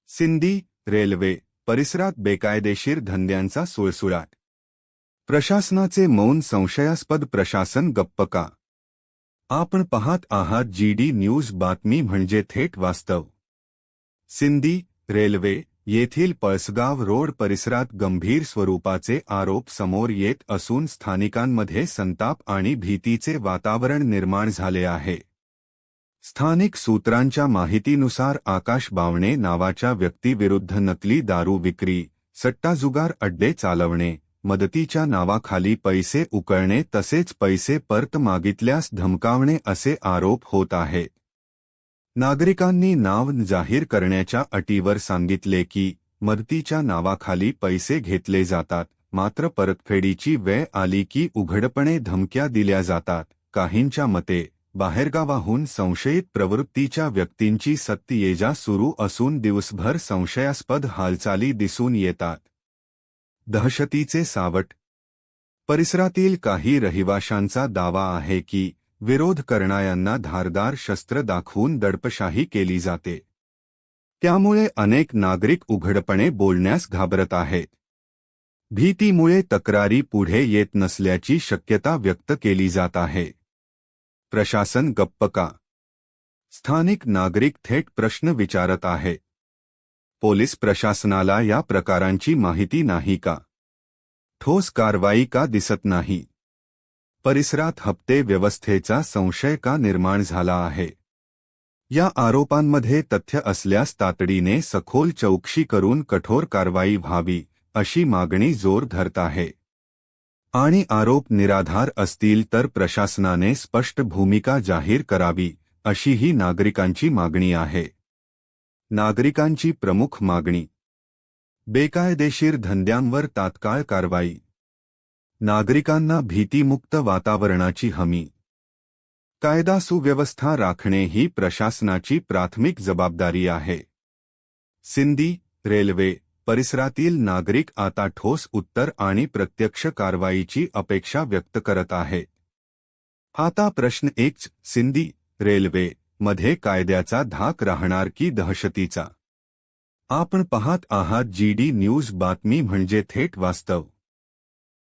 Sindi railway परिसरात बेकायदेशीर धंद्यांचा सुळसुळाट. प्रशासनाचे मौन संशयास्पद, प्रशासन गप्प का? आपण पाहत आहात जीडी न्यूज, बातमी म्हणजे थेट वास्तव. सिंदी रेल्वे येथील पळसगाव रोड परिसरात गंभीर स्वरूपाचे आरोप समोर येत असून स्थानिकांमध्ये संताप आणि भीतीचे वातावरण निर्माण झाले आहे. स्थानिक सूत्रांच्या माहितीनुसार आकाश बावणे नावाच्या व्यक्तीविरुद्ध नकली दारू विक्री, सट्टाजुगार अड्डे चालवणे, मदतीच्या नावाखाली पैसे उकळणे तसेच पैसे परत मागितल्यास धमकावणे असे आरोप होत आहेत. नागरिकांनी नाव जाहीर करण्याच्या अटीवर सांगितले की मदतीच्या नावाखाली पैसे घेतले जातात, मात्र परतफेडीची वेळ आली की उघडपणे धमक्या दिल्या जातात. काहींच्या मते बाहेरगावाहून संशयित प्रवृत्तीच्या व्यक्तींची सत्तेजा सुरू असून दिवसभर संशयास्पद हालचाली दिसून येतात. दहशतीचे सावट. परिसरातील काही रहिवाशांचा दावा आहे की विरोध करणाऱ्यांना धारदार शस्त्र दाखवून दडपशाही केली जाते. त्यामुळे अनेक नागरिक उघडपणे बोलण्यास घाबरत आहेत. भीतीमुळे तक्रारी पुढे येत नसल्याची शक्यता व्यक्त केली जात आहे. प्रशासन गप्प का? स्थानिक नागरिक थेट प्रश्न विचारत आहेत. पोलीस प्रशासनाला या प्रकारांची माहिती नाही का? ठोस कारवाई का दिसत नाही? परिसरात हप्ते व्यवस्थेचा संशय का निर्माण झाला आहे? या आरोपांमध्ये तथ्य असल्यास तातडीने सखोल चौकशी करून कठोर कारवाई व्हावी अशी मागणी जोर धरत आहे. आणि आरोप निराधार असतील तर प्रशासनाने स्पष्ट भूमिका जाहीर करावी अशीही नागरिकांची मागणी आहे. नागरिकांची प्रमुख मागणी: बेकायदेशीर धंद्यांवर तात्काळ कारवाई, नागरिकांना भीतीमुक्त वातावरणाची हमी, कायदा सुव्यवस्था राखणे ही प्रशासनाची प्राथमिक जबाबदारी आहे. सिंदी रेल्वे परिसरातील नागरिक आता ठोस उत्तर आणि प्रत्यक्ष कारवाईची अपेक्षा व्यक्त करत आहेत. आता प्रश्न एक: सिंदी रेल्वे मध्ये कायद्याचा धाक राहणार की दहशतीचा? आपण पाहत आहात जीडी न्यूज, बातमी म्हणजे थेट वास्तव.